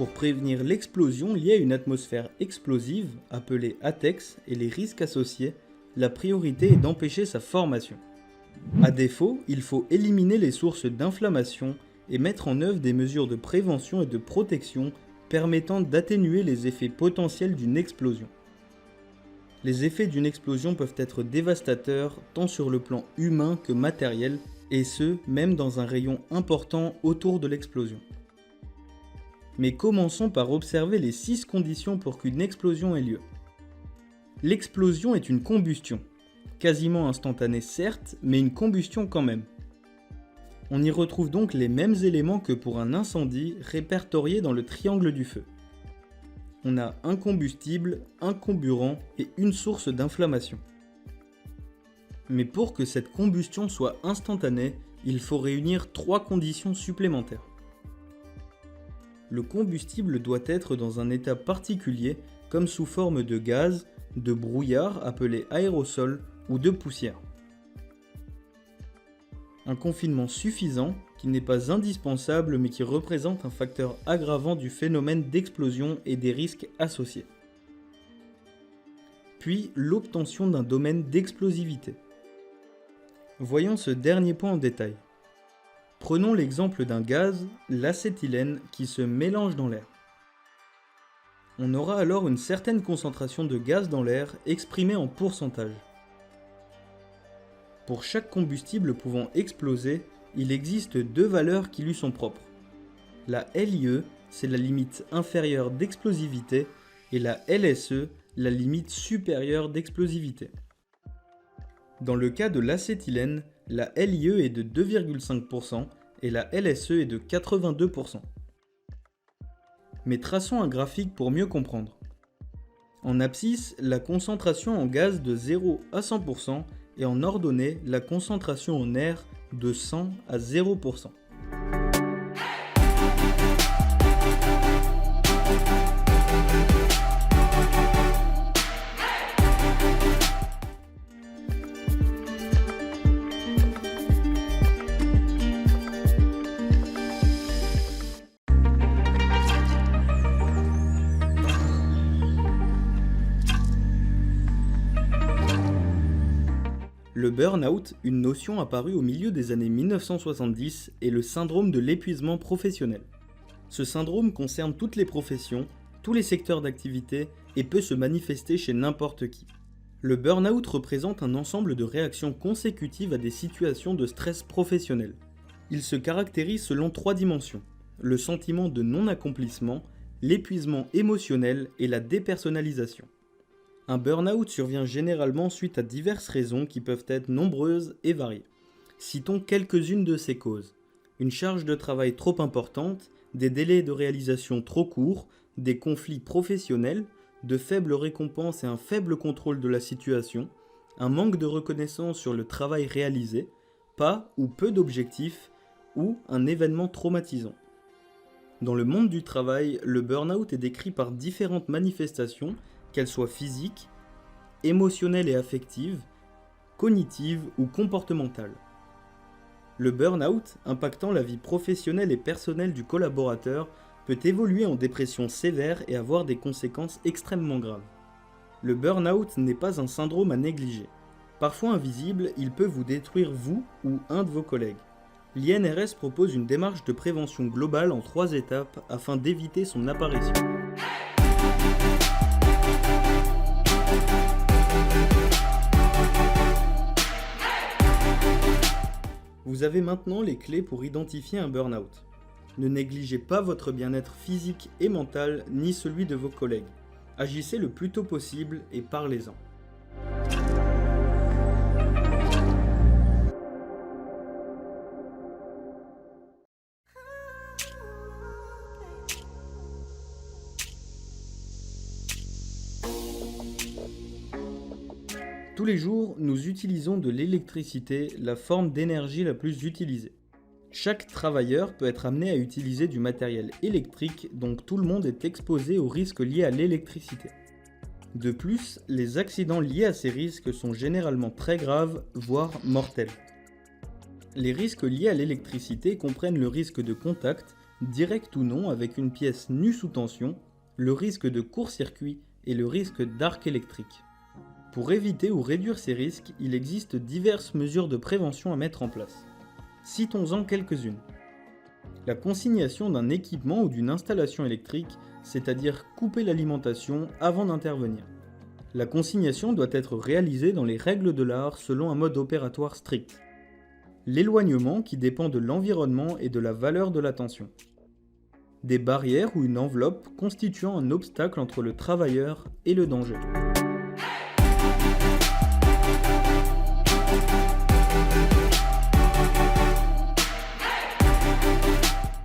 pour prévenir l'explosion liée à une atmosphère explosive, appelée ATEX, et les risques associés, la priorité est d'empêcher sa formation. À défaut, il faut éliminer les sources d'inflammation et mettre en œuvre des mesures de prévention et de protection permettant d'atténuer les effets potentiels d'une explosion. Les effets d'une explosion peuvent être dévastateurs tant sur le plan humain que matériel, et ce, même dans un rayon important autour de l'explosion. Mais commençons par observer les 6 conditions pour qu'une explosion ait lieu. L'explosion est une combustion, quasiment instantanée certes, mais une combustion quand même. On y retrouve donc les mêmes éléments que pour un incendie répertoriés dans le triangle du feu. On a un combustible, un comburant et une source d'inflammation. Mais pour que cette combustion soit instantanée, il faut réunir 3 conditions supplémentaires. Le combustible doit être dans un état particulier, comme sous forme de gaz, de brouillard appelé aérosol ou de poussière. Un confinement suffisant, qui n'est pas indispensable mais qui représente un facteur aggravant du phénomène d'explosion et des risques associés. Puis l'obtention d'un domaine d'explosivité. Voyons ce dernier point en détail. Prenons l'exemple d'un gaz, l'acétylène, qui se mélange dans l'air. On aura alors une certaine concentration de gaz dans l'air exprimée en pourcentage. Pour chaque combustible pouvant exploser, il existe 2 valeurs qui lui sont propres. La LIE, c'est la limite inférieure d'explosivité, et la LSE, la limite supérieure d'explosivité. Dans le cas de l'acétylène, la LIE est de 2,5% et la LSE est de 82%. Mais traçons un graphique pour mieux comprendre. En abscisse, la concentration en gaz de 0 à 100% et en ordonnée, la concentration en air de 100 à 0%. Le burn-out, une notion apparue au milieu des années 1970, est le syndrome de l'épuisement professionnel. Ce syndrome concerne toutes les professions, tous les secteurs d'activité et peut se manifester chez n'importe qui. Le burn-out représente un ensemble de réactions consécutives à des situations de stress professionnel. Il se caractérise selon 3 dimensions: le sentiment de non-accomplissement, l'épuisement émotionnel et la dépersonnalisation. Un burn-out survient généralement suite à diverses raisons qui peuvent être nombreuses et variées. Citons quelques-unes de ces causes. Une charge de travail trop importante, des délais de réalisation trop courts, des conflits professionnels, de faibles récompenses et un faible contrôle de la situation, un manque de reconnaissance sur le travail réalisé, pas ou peu d'objectifs, ou un événement traumatisant. Dans le monde du travail, le burn-out est décrit par différentes manifestations, qu'elles soient physiques, émotionnelles et affectives, cognitives ou comportementales. Le burn-out, impactant la vie professionnelle et personnelle du collaborateur, peut évoluer en dépression sévère et avoir des conséquences extrêmement graves. Le burn-out n'est pas un syndrome à négliger. Parfois invisible, il peut vous détruire vous ou un de vos collègues. L'INRS propose une démarche de prévention globale en 3 étapes afin d'éviter son apparition. Vous avez maintenant les clés pour identifier un burn-out. Ne négligez pas votre bien-être physique et mental, ni celui de vos collègues. Agissez le plus tôt possible et parlez-en. Tous les jours, nous utilisons de l'électricité, la forme d'énergie la plus utilisée. Chaque travailleur peut être amené à utiliser du matériel électrique, donc tout le monde est exposé aux risques liés à l'électricité. De plus, les accidents liés à ces risques sont généralement très graves, voire mortels. Les risques liés à l'électricité comprennent le risque de contact, direct ou non avec une pièce nue sous tension, le risque de court-circuit et le risque d'arc électrique. Pour éviter ou réduire ces risques, il existe diverses mesures de prévention à mettre en place. Citons-en quelques-unes. La consignation d'un équipement ou d'une installation électrique, c'est-à-dire couper l'alimentation avant d'intervenir. La consignation doit être réalisée dans les règles de l'art selon un mode opératoire strict. L'éloignement qui dépend de l'environnement et de la valeur de la tension. Des barrières ou une enveloppe constituant un obstacle entre le travailleur et le danger.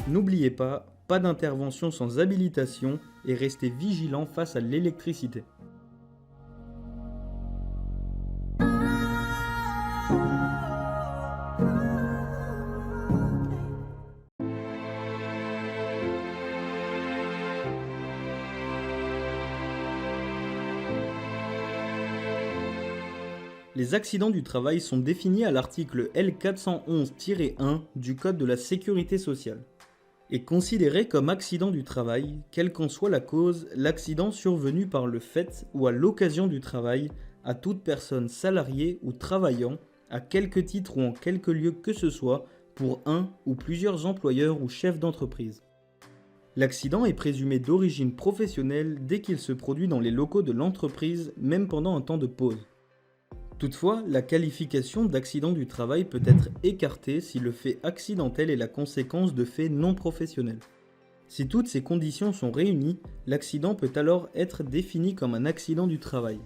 N'oubliez pas d'intervention sans habilitation et restez vigilant face à l'électricité. Les accidents du travail sont définis à l'article L411-1 du Code de la sécurité sociale. Est considéré comme accident du travail, quelle qu'en soit la cause, l'accident survenu par le fait ou à l'occasion du travail, à toute personne salariée ou travaillant, à quelque titre ou en quelque lieu que ce soit, pour un ou plusieurs employeurs ou chefs d'entreprise. L'accident est présumé d'origine professionnelle dès qu'il se produit dans les locaux de l'entreprise, même pendant un temps de pause. Toutefois, la qualification d'accident du travail peut être écartée si le fait accidentel est la conséquence de faits non professionnels. Si toutes ces conditions sont réunies, l'accident peut alors être défini comme un accident du travail.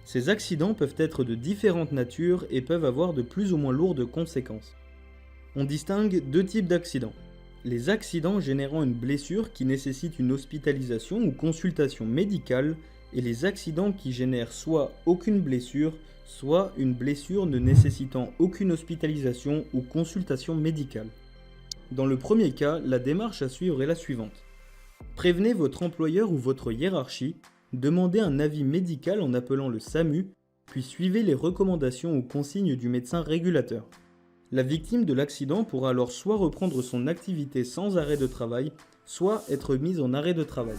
Ces accidents peuvent être de différentes natures et peuvent avoir de plus ou moins lourdes conséquences. On distingue deux types d'accidents. Les accidents générant une blessure qui nécessite une hospitalisation ou consultation médicale et les accidents qui génèrent soit aucune blessure, soit une blessure ne nécessitant aucune hospitalisation ou consultation médicale. Dans le premier cas, la démarche à suivre est la suivante. Prévenez votre employeur ou votre hiérarchie, demandez un avis médical en appelant le SAMU, puis suivez les recommandations ou consignes du médecin régulateur. La victime de l'accident pourra alors soit reprendre son activité sans arrêt de travail, soit être mise en arrêt de travail.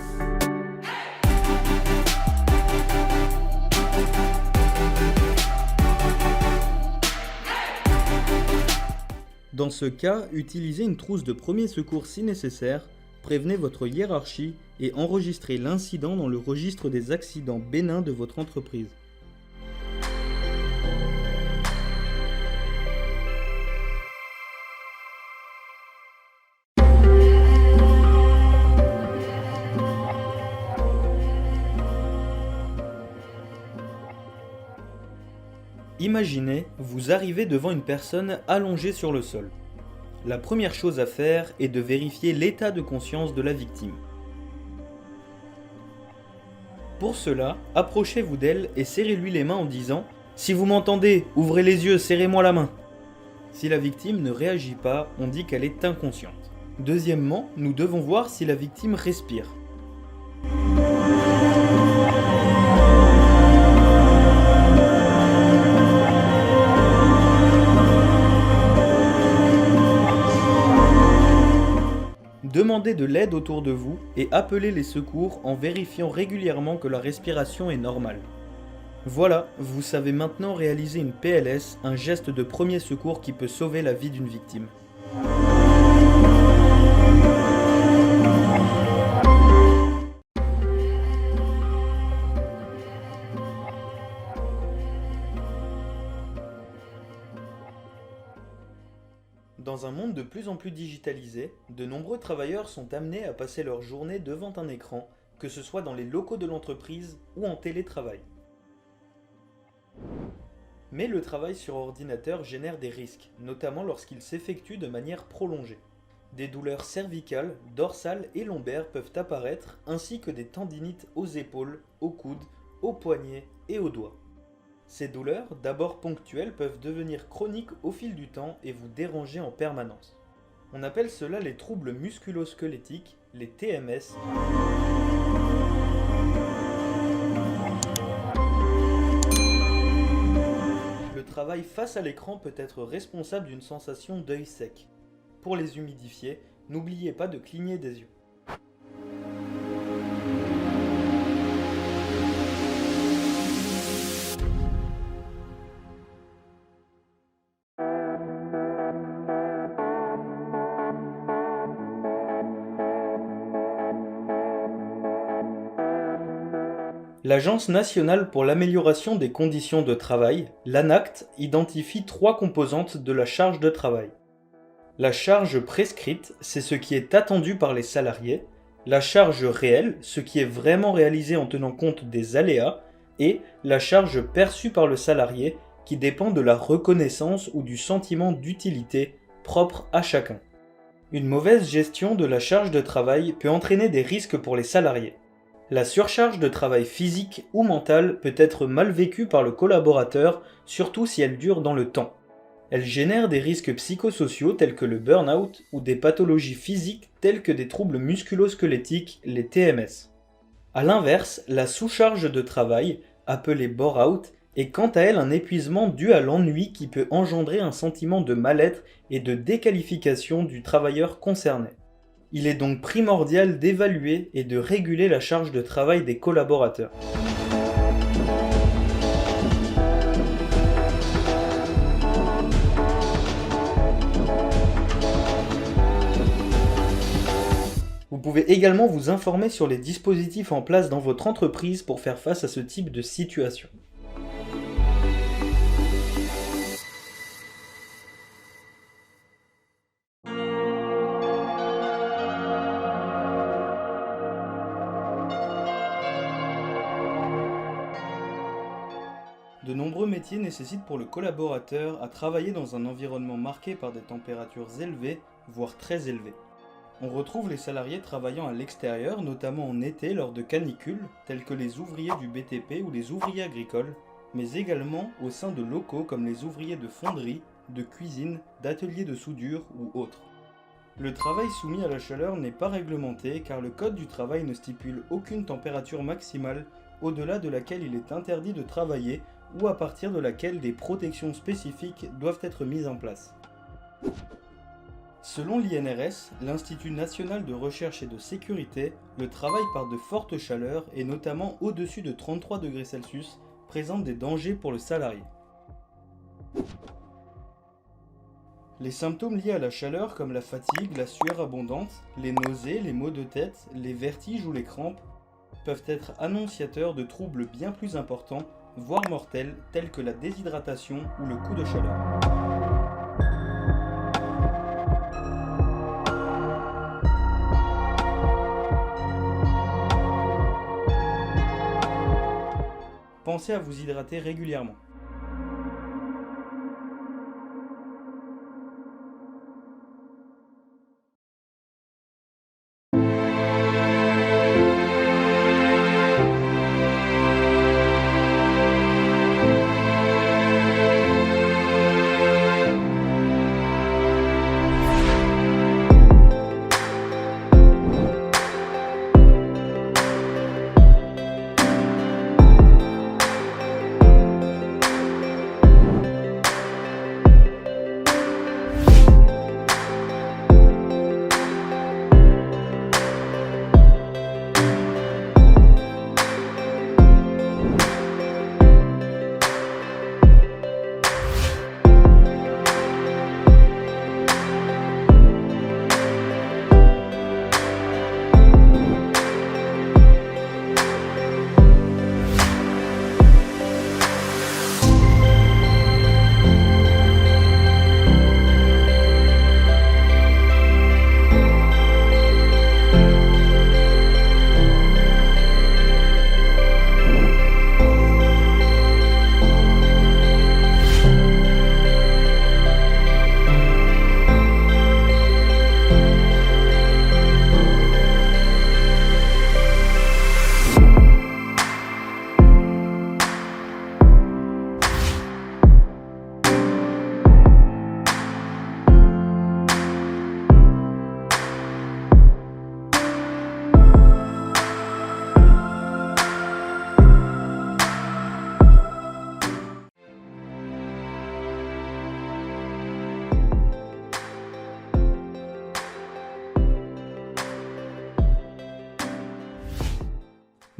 Dans ce cas, utilisez une trousse de premier secours si nécessaire, prévenez votre hiérarchie et enregistrez l'incident dans le registre des accidents bénins de votre entreprise. Imaginez, vous arrivez devant une personne allongée sur le sol. La première chose à faire est de vérifier l'état de conscience de la victime. Pour cela, approchez-vous d'elle et serrez-lui les mains en disant « Si vous m'entendez, ouvrez les yeux, serrez-moi la main ». Si la victime ne réagit pas, on dit qu'elle est inconsciente. Deuxièmement, nous devons voir si la victime respire. Demandez de l'aide autour de vous et appelez les secours en vérifiant régulièrement que la respiration est normale. Voilà, vous savez maintenant réaliser une PLS, un geste de premier secours qui peut sauver la vie d'une victime. Dans un monde de plus en plus digitalisé, de nombreux travailleurs sont amenés à passer leur journée devant un écran, que ce soit dans les locaux de l'entreprise ou en télétravail. Mais le travail sur ordinateur génère des risques, notamment lorsqu'il s'effectue de manière prolongée. Des douleurs cervicales, dorsales et lombaires peuvent apparaître, ainsi que des tendinites aux épaules, aux coudes, aux poignets et aux doigts. Ces douleurs, d'abord ponctuelles, peuvent devenir chroniques au fil du temps et vous déranger en permanence. On appelle cela les troubles musculo-squelettiques, les TMS. Le travail face à l'écran peut être responsable d'une sensation d'œil sec. Pour les humidifier, N'oubliez pas de cligner des yeux. L'Agence nationale pour l'amélioration des conditions de travail, l'ANACT, identifie 3 composantes de la charge de travail. La charge prescrite, c'est ce qui est attendu par les salariés, la charge réelle, ce qui est vraiment réalisé en tenant compte des aléas, et la charge perçue par le salarié, qui dépend de la reconnaissance ou du sentiment d'utilité propre à chacun. Une mauvaise gestion de la charge de travail peut entraîner des risques pour les salariés. La surcharge de travail physique ou mentale peut être mal vécue par le collaborateur, surtout si elle dure dans le temps. Elle génère des risques psychosociaux tels que le burn-out ou des pathologies physiques telles que des troubles musculo-squelettiques, les TMS. A l'inverse, la sous-charge de travail, appelée bore-out, est quant à elle un épuisement dû à l'ennui qui peut engendrer un sentiment de mal-être et de déqualification du travailleur concerné. Il est donc primordial d'évaluer et de réguler la charge de travail des collaborateurs. Vous pouvez également vous informer sur les dispositifs en place dans votre entreprise pour faire face à ce type de situation. De nombreux métiers nécessitent pour le collaborateur à travailler dans un environnement marqué par des températures élevées, voire très élevées. On retrouve les salariés travaillant à l'extérieur, notamment en été lors de canicules, tels que les ouvriers du BTP ou les ouvriers agricoles, mais également au sein de locaux comme les ouvriers de fonderie, de cuisine, d'ateliers de soudure ou autres. Le travail soumis à la chaleur n'est pas réglementé car le Code du travail ne stipule aucune température maximale au-delà de laquelle il est interdit de travailler ou à partir de laquelle des protections spécifiques doivent être mises en place. Selon l'INRS, l'Institut national de recherche et de sécurité, le travail par de fortes chaleurs et notamment au-dessus de 33 degrés Celsius présente des dangers pour le salarié. Les symptômes liés à la chaleur comme la fatigue, la sueur abondante, les nausées, les maux de tête, les vertiges ou les crampes peuvent être annonciateurs de troubles bien plus importants, voire mortels, tels que la déshydratation ou le coup de chaleur. Pensez à vous hydrater régulièrement.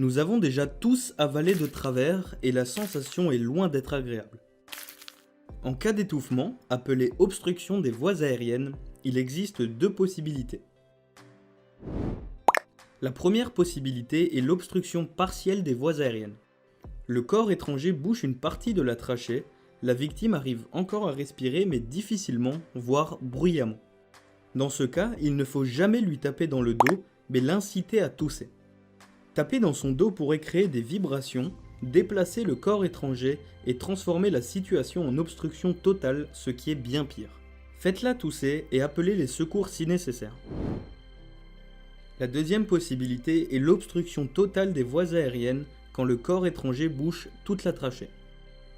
Nous avons déjà tous avalé de travers et la sensation est loin d'être agréable. En cas d'étouffement, appelé obstruction des voies aériennes, il existe deux possibilités. La première possibilité est l'obstruction partielle des voies aériennes. Le corps étranger bouche une partie de la trachée, la victime arrive encore à respirer mais difficilement, voire bruyamment. Dans ce cas, il ne faut jamais lui taper dans le dos, mais l'inciter à tousser. Taper dans son dos pourrait créer des vibrations, déplacer le corps étranger et transformer la situation en obstruction totale, ce qui est bien pire. Faites-la tousser et appelez les secours si nécessaire. La deuxième possibilité est l'obstruction totale des voies aériennes quand le corps étranger bouche toute la trachée.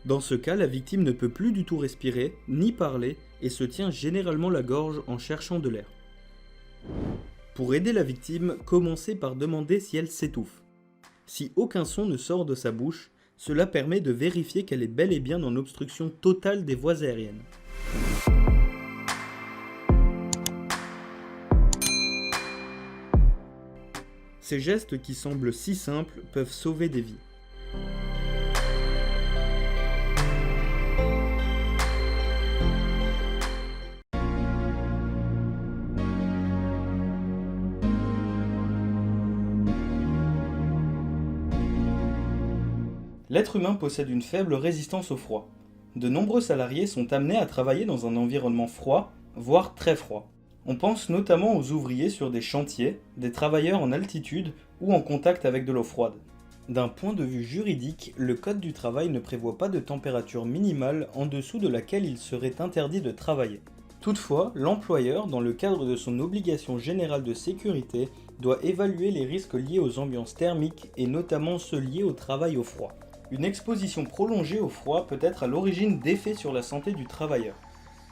Dans ce cas, la victime ne peut plus du tout respirer, ni parler, et se tient généralement la gorge en cherchant de l'air. Pour aider la victime, commencez par demander si elle s'étouffe. Si aucun son ne sort de sa bouche, cela permet de vérifier qu'elle est bel et bien en obstruction totale des voies aériennes. Ces gestes qui semblent si simples peuvent sauver des vies. L'être humain possède une faible résistance au froid. De nombreux salariés sont amenés à travailler dans un environnement froid, voire très froid. On pense notamment aux ouvriers sur des chantiers, des travailleurs en altitude ou en contact avec de l'eau froide. D'un point de vue juridique, le Code du travail ne prévoit pas de température minimale en dessous de laquelle il serait interdit de travailler. Toutefois, l'employeur, dans le cadre de son obligation générale de sécurité, doit évaluer les risques liés aux ambiances thermiques et notamment ceux liés au travail au froid. Une exposition prolongée au froid peut être à l'origine d'effets sur la santé du travailleur.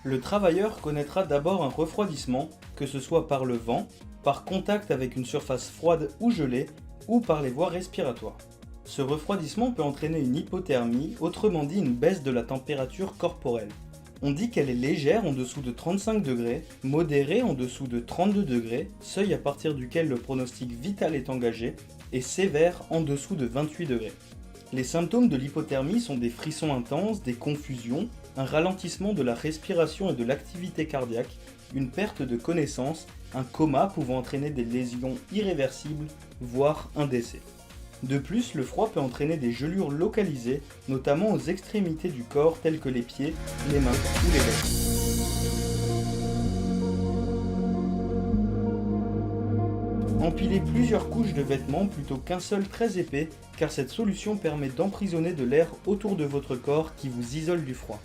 Le travailleur connaîtra d'abord un refroidissement, que ce soit par le vent, par contact avec une surface froide ou gelée, ou par les voies respiratoires. Ce refroidissement peut entraîner une hypothermie, autrement dit une baisse de la température corporelle. On dit qu'elle est légère en dessous de 35 degrés, modérée en dessous de 32 degrés, seuil à partir duquel le pronostic vital est engagé, et sévère en dessous de 28 degrés. Les symptômes de l'hypothermie sont des frissons intenses, des confusions, un ralentissement de la respiration et de l'activité cardiaque, une perte de connaissance, un coma pouvant entraîner des lésions irréversibles, voire un décès. De plus, le froid peut entraîner des gelures localisées, notamment aux extrémités du corps telles que les pieds, les mains ou les lèvres. Empilez plusieurs couches de vêtements plutôt qu'un seul très épais, car cette solution permet d'emprisonner de l'air autour de votre corps qui vous isole du froid.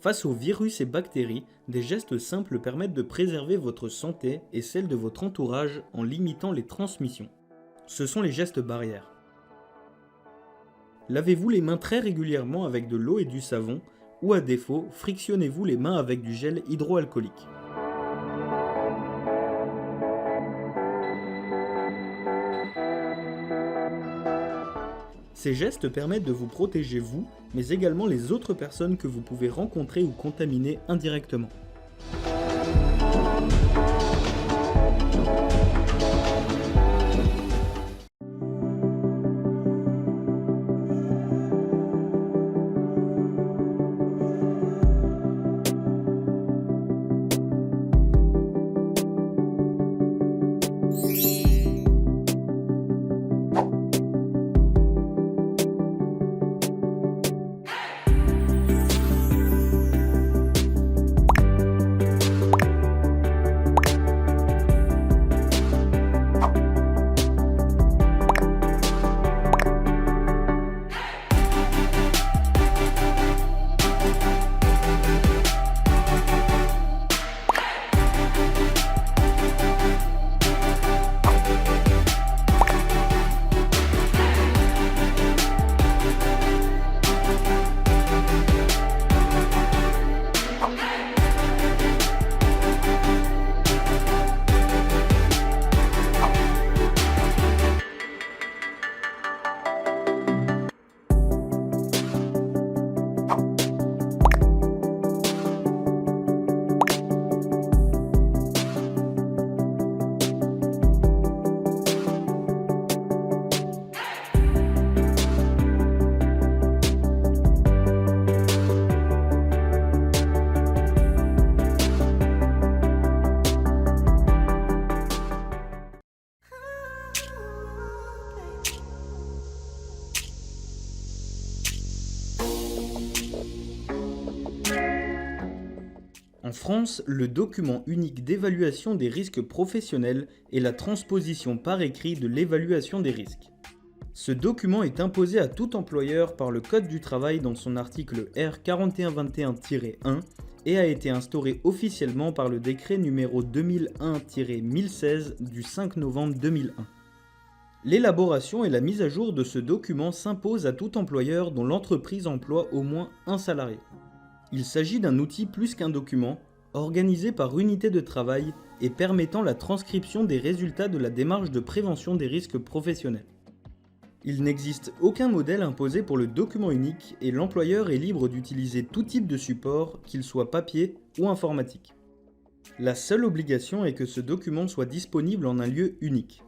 Face aux virus et bactéries, des gestes simples permettent de préserver votre santé et celle de votre entourage en limitant les transmissions. Ce sont les gestes barrières. Lavez-vous les mains très régulièrement avec de l'eau et du savon, ou à défaut, frictionnez-vous les mains avec du gel hydroalcoolique. Ces gestes permettent de vous protéger vous, mais également les autres personnes que vous pouvez rencontrer ou contaminer indirectement. France, le document unique d'évaluation des risques professionnels est la transposition par écrit de l'évaluation des risques. Ce document est imposé à tout employeur par le Code du travail dans son article R 4121-1 et a été instauré officiellement par le décret numéro 2001-1016 du 5 novembre 2001. L'élaboration et la mise à jour de ce document s'imposent à tout employeur dont l'entreprise emploie au moins un salarié. Il s'agit d'un outil plus qu'un document, organisé par unité de travail et permettant la transcription des résultats de la démarche de prévention des risques professionnels. Il n'existe aucun modèle imposé pour le document unique et l'employeur est libre d'utiliser tout type de support, qu'il soit papier ou informatique. La seule obligation est que ce document soit disponible en un lieu unique.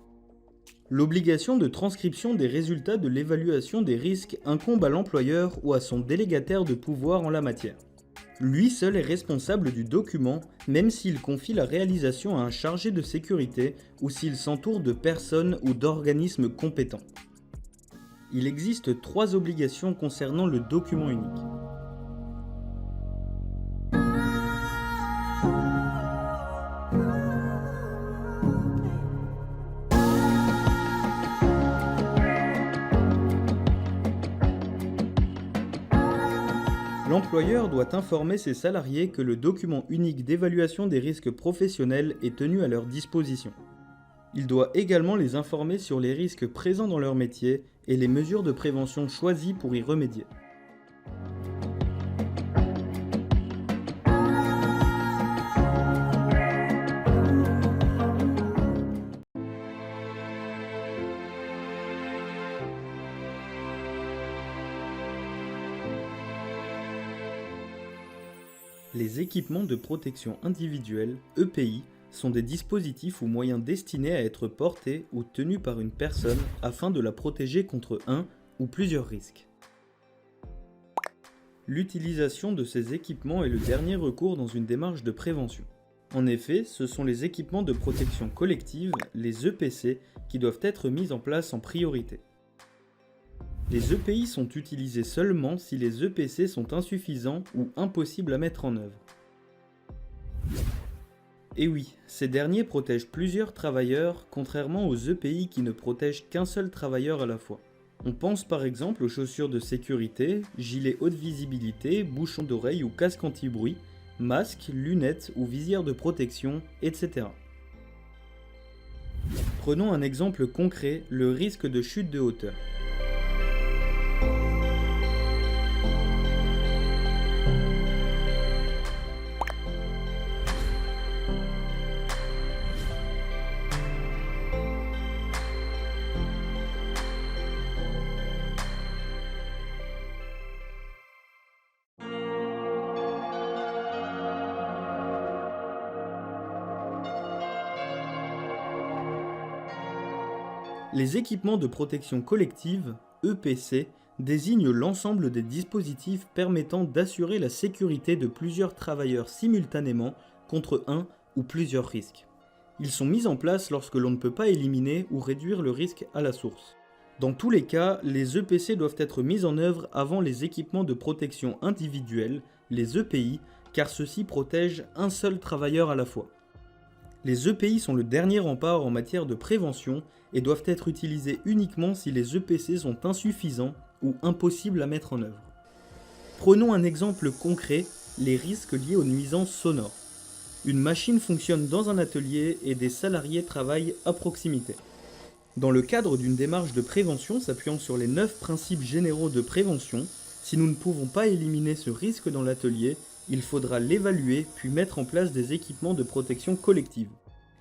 L'obligation de transcription des résultats de l'évaluation des risques incombe à l'employeur ou à son délégataire de pouvoir en la matière. Lui seul est responsable du document, même s'il confie la réalisation à un chargé de sécurité ou s'il s'entoure de personnes ou d'organismes compétents. Il existe 3 obligations concernant le document unique. L'employeur doit informer ses salariés que le document unique d'évaluation des risques professionnels est tenu à leur disposition. Il doit également les informer sur les risques présents dans leur métier et les mesures de prévention choisies pour y remédier. Les équipements de protection individuelle, EPI, sont des dispositifs ou moyens destinés à être portés ou tenus par une personne afin de la protéger contre un ou plusieurs risques. L'utilisation de ces équipements est le dernier recours dans une démarche de prévention. En effet, ce sont les équipements de protection collective, les EPC, qui doivent être mis en place en priorité. Les EPI sont utilisés seulement si les EPC sont insuffisants ou impossibles à mettre en œuvre. Et oui, ces derniers protègent plusieurs travailleurs, contrairement aux EPI qui ne protègent qu'un seul travailleur à la fois. On pense par exemple aux chaussures de sécurité, gilets haute visibilité, bouchons d'oreille ou casque anti-bruit, masques, lunettes ou visières de protection, etc. Prenons un exemple concret, le risque de chute de hauteur. Les équipements de protection collective, EPC, désignent l'ensemble des dispositifs permettant d'assurer la sécurité de plusieurs travailleurs simultanément contre un ou plusieurs risques. Ils sont mis en place lorsque l'on ne peut pas éliminer ou réduire le risque à la source. Dans tous les cas, les EPC doivent être mis en œuvre avant les équipements de protection individuelle, les EPI, car ceux-ci protègent un seul travailleur à la fois. Les EPI sont le dernier rempart en matière de prévention et doivent être utilisés uniquement si les EPC sont insuffisants ou impossibles à mettre en œuvre. Prenons un exemple concret, les risques liés aux nuisances sonores. Une machine fonctionne dans un atelier et des salariés travaillent à proximité. Dans le cadre d'une démarche de prévention s'appuyant sur les 9 principes généraux de prévention, si nous ne pouvons pas éliminer ce risque dans l'atelier, il faudra l'évaluer puis mettre en place des équipements de protection collective.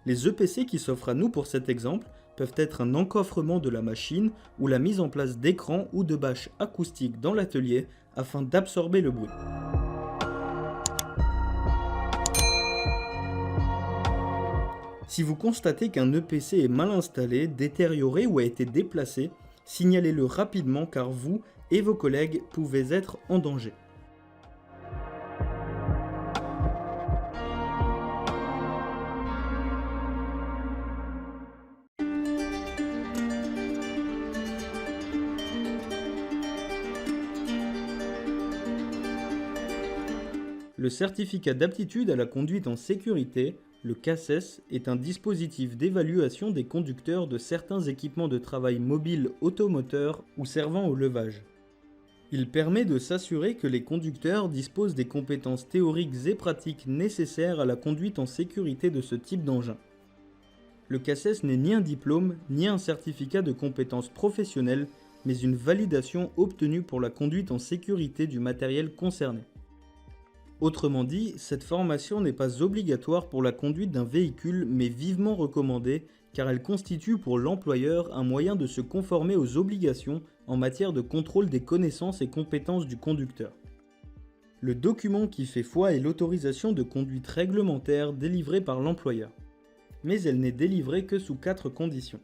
Les EPC qui s'offrent à nous pour cet exemple peuvent être un encoffrement de la machine ou la mise en place d'écrans ou de bâches acoustiques dans l'atelier afin d'absorber le bruit. Si vous constatez qu'un EPC est mal installé, détérioré ou a été déplacé, signalez-le rapidement car vous et vos collègues pouvez être en danger. Le certificat d'aptitude à la conduite en sécurité, le CACES, est un dispositif d'évaluation des conducteurs de certains équipements de travail mobiles automoteurs ou servant au levage. Il permet de s'assurer que les conducteurs disposent des compétences théoriques et pratiques nécessaires à la conduite en sécurité de ce type d'engin. Le CACES n'est ni un diplôme, ni un certificat de compétences professionnelles, mais une validation obtenue pour la conduite en sécurité du matériel concerné. Autrement dit, cette formation n'est pas obligatoire pour la conduite d'un véhicule, mais vivement recommandée, car elle constitue pour l'employeur un moyen de se conformer aux obligations en matière de contrôle des connaissances et compétences du conducteur. Le document qui fait foi est l'autorisation de conduite réglementaire délivrée par l'employeur. Mais elle n'est délivrée que sous 4 conditions.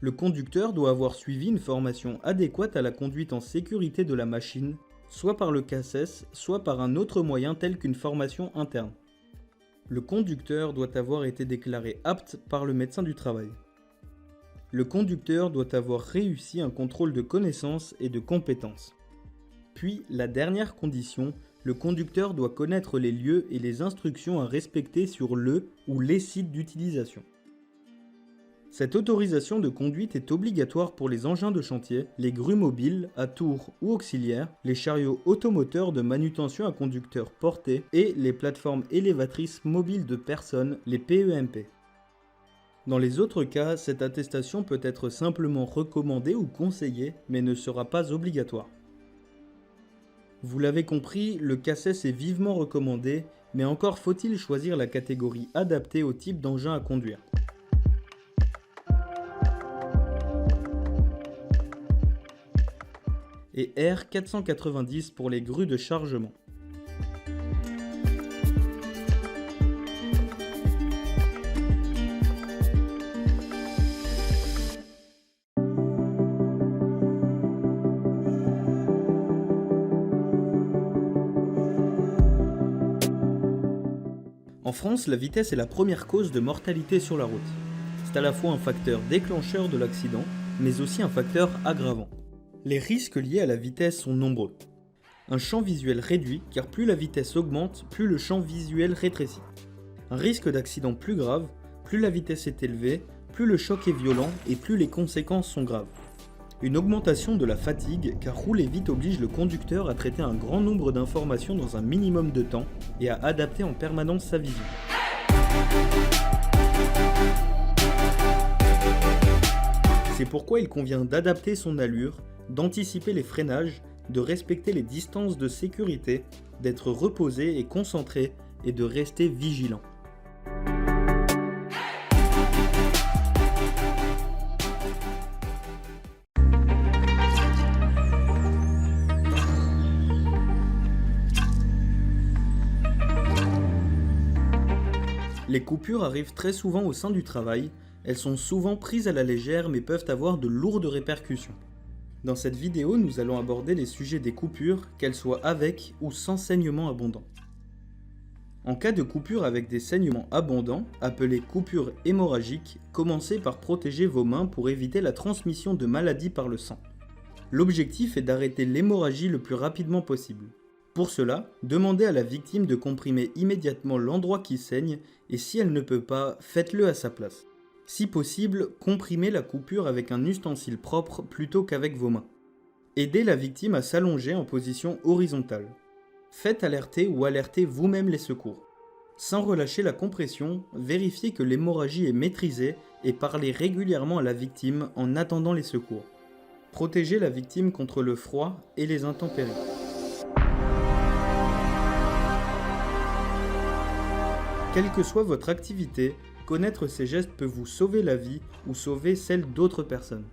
Le conducteur doit avoir suivi une formation adéquate à la conduite en sécurité de la machine, soit par le CACES, soit par un autre moyen tel qu'une formation interne. Le conducteur doit avoir été déclaré apte par le médecin du travail. Le conducteur doit avoir réussi un contrôle de connaissances et de compétences. Puis, la dernière condition, le conducteur doit connaître les lieux et les instructions à respecter sur le ou les sites d'utilisation. Cette autorisation de conduite est obligatoire pour les engins de chantier, les grues mobiles, à tours ou auxiliaires, les chariots automoteurs de manutention à conducteur porté et les plateformes élévatrices mobiles de personnes, les PEMP. Dans les autres cas, cette attestation peut être simplement recommandée ou conseillée, mais ne sera pas obligatoire. Vous l'avez compris, le CACES est vivement recommandé, mais encore faut-il choisir la catégorie adaptée au type d'engin à conduire. Et R490 pour les grues de chargement. En France, la vitesse est la première cause de mortalité sur la route. C'est à la fois un facteur déclencheur de l'accident, mais aussi un facteur aggravant. Les risques liés à la vitesse sont nombreux. Un champ visuel réduit, car plus la vitesse augmente, plus le champ visuel rétrécit. Un risque d'accident plus grave, plus la vitesse est élevée, plus le choc est violent et plus les conséquences sont graves. Une augmentation de la fatigue, car rouler vite oblige le conducteur à traiter un grand nombre d'informations dans un minimum de temps et à adapter en permanence sa vision. C'est pourquoi il convient d'adapter son allure, d'anticiper les freinages, de respecter les distances de sécurité, d'être reposé et concentré et de rester vigilant. Les coupures arrivent très souvent au sein du travail, elles sont souvent prises à la légère mais peuvent avoir de lourdes répercussions. Dans cette vidéo, nous allons aborder les sujets des coupures, qu'elles soient avec ou sans saignement abondant. En cas de coupure avec des saignements abondants, appelés coupures hémorragiques, commencez par protéger vos mains pour éviter la transmission de maladies par le sang. L'objectif est d'arrêter l'hémorragie le plus rapidement possible. Pour cela, demandez à la victime de comprimer immédiatement l'endroit qui saigne et si elle ne peut pas, faites-le à sa place. Si possible, comprimez la coupure avec un ustensile propre plutôt qu'avec vos mains. Aidez la victime à s'allonger en position horizontale. Faites alerter ou alerter vous-même les secours. Sans relâcher la compression, vérifiez que l'hémorragie est maîtrisée et parlez régulièrement à la victime en attendant les secours. Protégez la victime contre le froid et les intempéries. Quelle que soit votre activité, connaître ces gestes peut vous sauver la vie ou sauver celle d'autres personnes.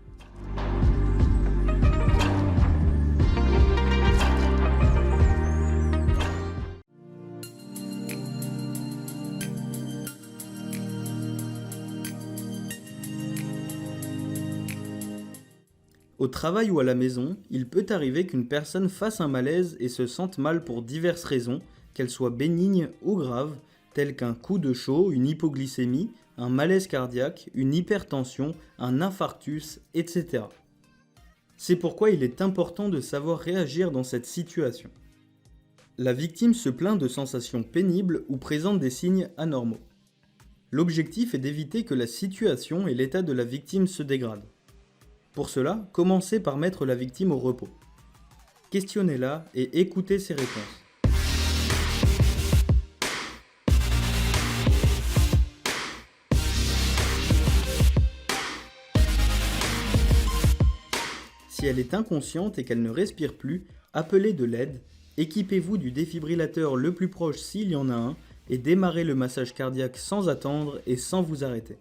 Au travail ou à la maison, il peut arriver qu'une personne fasse un malaise et se sente mal pour diverses raisons, qu'elles soient bénignes ou graves, tels qu'un coup de chaud, une hypoglycémie, un malaise cardiaque, une hypertension, un infarctus, etc. C'est pourquoi il est important de savoir réagir dans cette situation. La victime se plaint de sensations pénibles ou présente des signes anormaux. L'objectif est d'éviter que la situation et l'état de la victime se dégradent. Pour cela, commencez par mettre la victime au repos. Questionnez-la et écoutez ses réponses. Si elle est inconsciente et qu'elle ne respire plus, appelez de l'aide, équipez-vous du défibrillateur le plus proche s'il y en a un, et démarrez le massage cardiaque sans attendre et sans vous arrêter.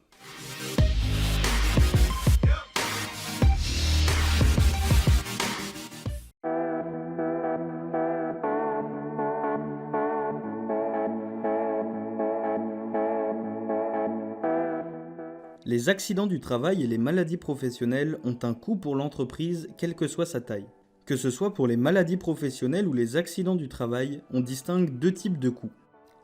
Les accidents du travail et les maladies professionnelles ont un coût pour l'entreprise, quelle que soit sa taille. Que ce soit pour les maladies professionnelles ou les accidents du travail, on distingue deux types de coûts.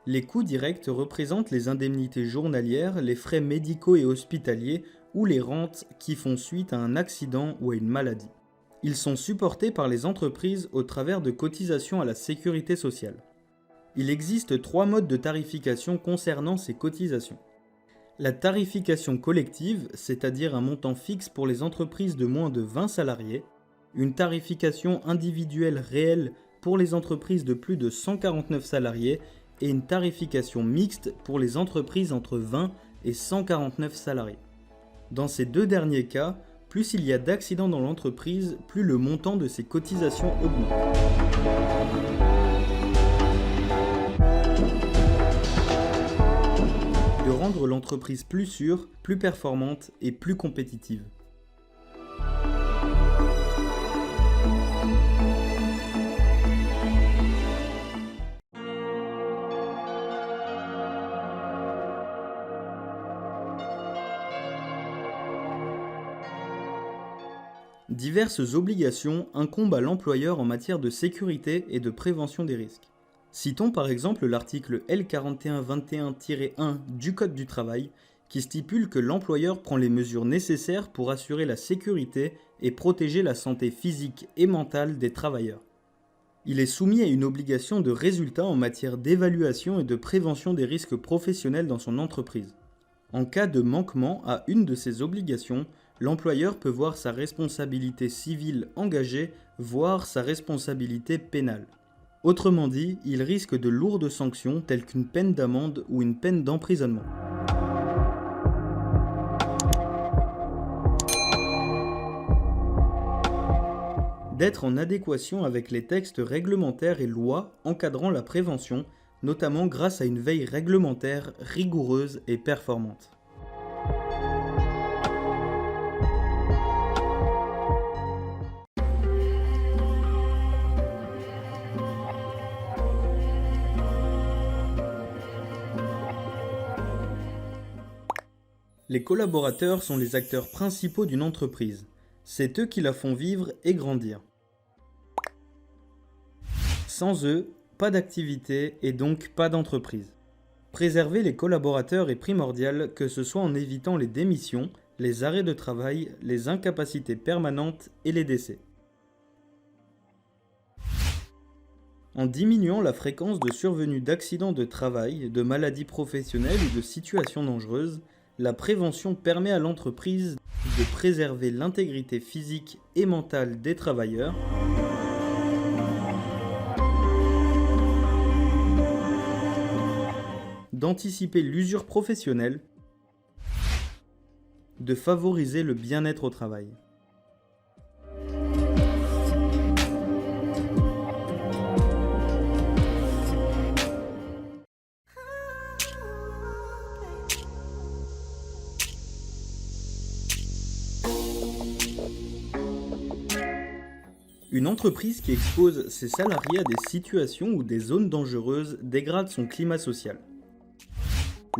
Les coûts directs représentent les indemnités journalières, les frais médicaux et hospitaliers ou les rentes qui font suite à un accident ou à une maladie. Ils sont supportés par les entreprises au travers de cotisations à la sécurité sociale. Il existe 3 modes de tarification concernant ces cotisations. La tarification collective, c'est-à-dire un montant fixe pour les entreprises de moins de 20 salariés, une tarification individuelle réelle pour les entreprises de plus de 149 salariés et une tarification mixte pour les entreprises entre 20 et 149 salariés. Dans ces deux derniers cas, plus il y a d'accidents dans l'entreprise, plus le montant de ces cotisations augmente. De rendre l'entreprise plus sûre, plus performante et plus compétitive. Diverses obligations incombent à l'employeur en matière de sécurité et de prévention des risques. Citons par exemple l'article L4121-1 du Code du travail qui stipule que l'employeur prend les mesures nécessaires pour assurer la sécurité et protéger la santé physique et mentale des travailleurs. Il est soumis à une obligation de résultat en matière d'évaluation et de prévention des risques professionnels dans son entreprise. En cas de manquement à une de ces obligations, l'employeur peut voir sa responsabilité civile engagée, voire sa responsabilité pénale. Autrement dit, il risque de lourdes sanctions telles qu'une peine d'amende ou une peine d'emprisonnement. D'être en adéquation avec les textes réglementaires et lois encadrant la prévention, notamment grâce à une veille réglementaire rigoureuse et performante. Les collaborateurs sont les acteurs principaux d'une entreprise. C'est eux qui la font vivre et grandir. Sans eux, pas d'activité et donc pas d'entreprise. Préserver les collaborateurs est primordial, que ce soit en évitant les démissions, les arrêts de travail, les incapacités permanentes et les décès. En diminuant la fréquence de survenue d'accidents de travail, de maladies professionnelles ou de situations dangereuses, la prévention permet à l'entreprise de préserver l'intégrité physique et mentale des travailleurs, d'anticiper l'usure professionnelle, de favoriser le bien-être au travail. Une entreprise qui expose ses salariés à des situations ou des zones dangereuses dégrade son climat social.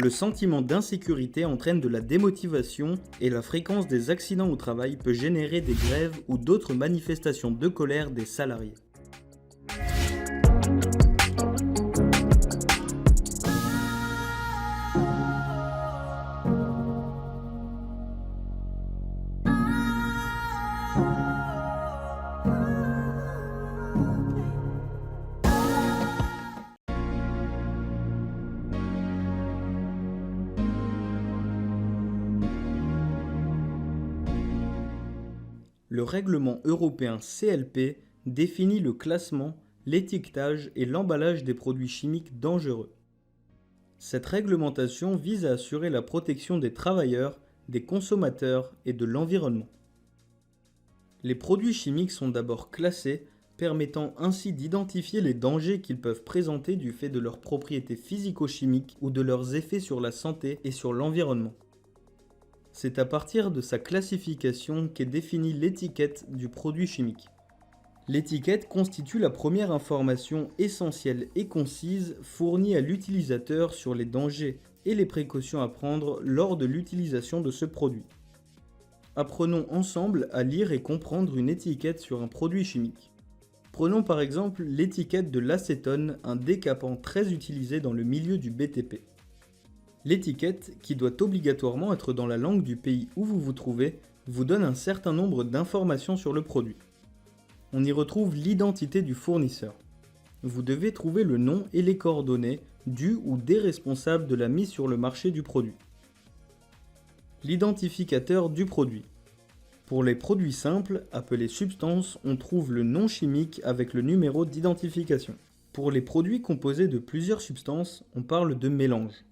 Le sentiment d'insécurité entraîne de la démotivation et la fréquence des accidents au travail peut générer des grèves ou d'autres manifestations de colère des salariés. le règlement européen CLP définit le classement, l'étiquetage et l'emballage des produits chimiques dangereux. Cette réglementation vise à assurer la protection des travailleurs, des consommateurs et de l'environnement. Les produits chimiques sont d'abord classés, permettant ainsi d'identifier les dangers qu'ils peuvent présenter du fait de leurs propriétés physico-chimiques ou de leurs effets sur la santé et sur l'environnement. C'est à partir de sa classification qu'est définie l'étiquette du produit chimique. L'étiquette constitue la première information essentielle et concise fournie à l'utilisateur sur les dangers et les précautions à prendre lors de l'utilisation de ce produit. Apprenons ensemble à lire et comprendre une étiquette sur un produit chimique. Prenons par exemple l'étiquette de l'acétone, un décapant très utilisé dans le milieu du BTP. L'étiquette, qui doit obligatoirement être dans la langue du pays où vous vous trouvez, vous donne un certain nombre d'informations sur le produit. On y retrouve l'identité du fournisseur. Vous devez trouver le nom et les coordonnées du ou des responsables de la mise sur le marché du produit. L'identificateur du produit. Pour les produits simples, appelés substances, on trouve le nom chimique avec le numéro d'identification. Pour les produits composés de plusieurs substances, on parle de mélange.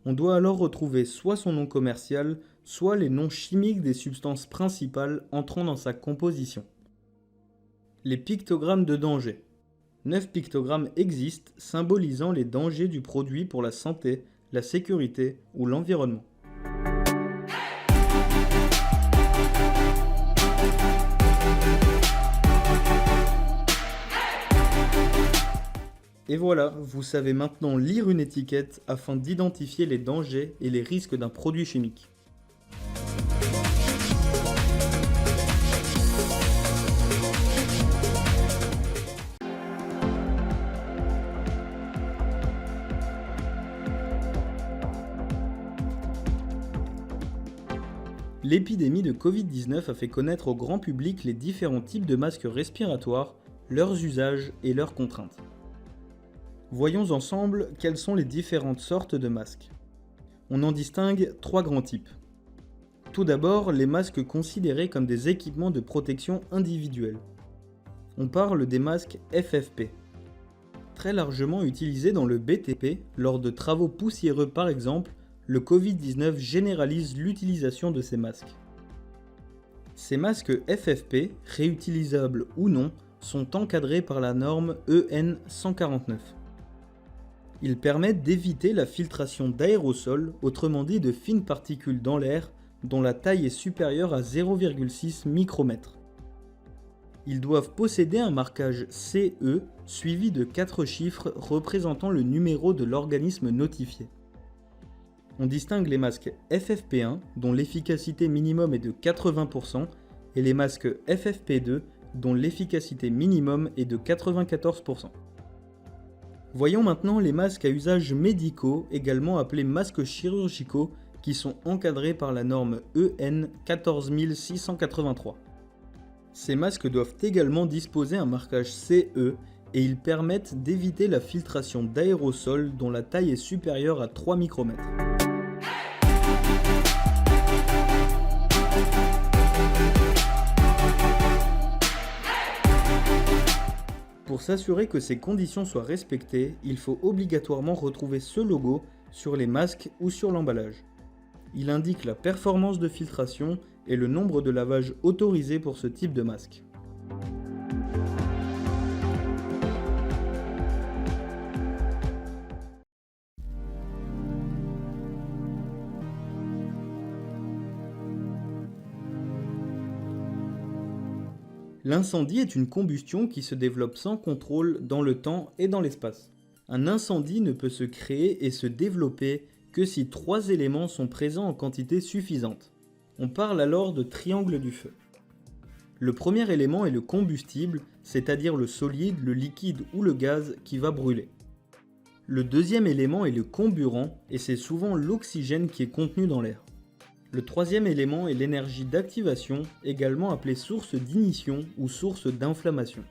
On doit alors retrouver soit son nom commercial, soit les noms chimiques des substances principales entrant dans sa composition. Les pictogrammes de danger. 9 pictogrammes existent, symbolisant les dangers du produit pour la santé, la sécurité ou l'environnement. Et voilà, vous savez maintenant lire une étiquette afin d'identifier les dangers et les risques d'un produit chimique. L'épidémie de Covid-19 a fait connaître au grand public les différents types de masques respiratoires, leurs usages et leurs contraintes. Voyons ensemble quelles sont les différentes sortes de masques. On en distingue 3 grands types. Tout d'abord, les masques considérés comme des équipements de protection individuelle. On parle des masques FFP. Très largement utilisés dans le BTP, lors de travaux poussiéreux par exemple, le Covid-19 généralise l'utilisation de ces masques. Ces masques FFP, réutilisables ou non, sont encadrés par la norme EN 149. Ils permettent d'éviter la filtration d'aérosols, autrement dit de fines particules dans l'air, dont la taille est supérieure à 0,6 micromètres. Ils doivent posséder un marquage CE suivi de 4 chiffres représentant le numéro de l'organisme notifié. On distingue les masques FFP1, dont l'efficacité minimum est de 80%, et les masques FFP2, dont l'efficacité minimum est de 94%. Voyons maintenant les masques à usage médicaux, également appelés masques chirurgicaux, qui sont encadrés par la norme EN 14683. Ces masques doivent également disposer un marquage CE et ils permettent d'éviter la filtration d'aérosols dont la taille est supérieure à 3 micromètres. Pour s'assurer que ces conditions soient respectées, il faut obligatoirement retrouver ce logo sur les masques ou sur l'emballage. Il indique la performance de filtration et le nombre de lavages autorisés pour ce type de masque. L'incendie est une combustion qui se développe sans contrôle dans le temps et dans l'espace. Un incendie ne peut se créer et se développer que si 3 éléments sont présents en quantité suffisante. On parle alors de triangle du feu. Le premier élément est le combustible, c'est-à-dire le solide, le liquide ou le gaz qui va brûler. Le deuxième élément est le comburant et c'est souvent l'oxygène qui est contenu dans l'air. Le troisième élément est l'énergie d'activation, également appelée source d'ignition ou source d'inflammation.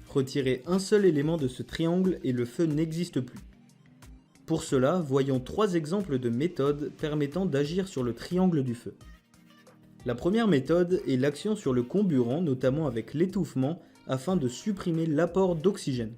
Retirez un seul élément de ce triangle et le feu n'existe plus. Pour cela, voyons 3 exemples de méthodes permettant d'agir sur le triangle du feu. La première méthode est l'action sur le comburant, notamment avec l'étouffement, afin de supprimer l'apport d'oxygène.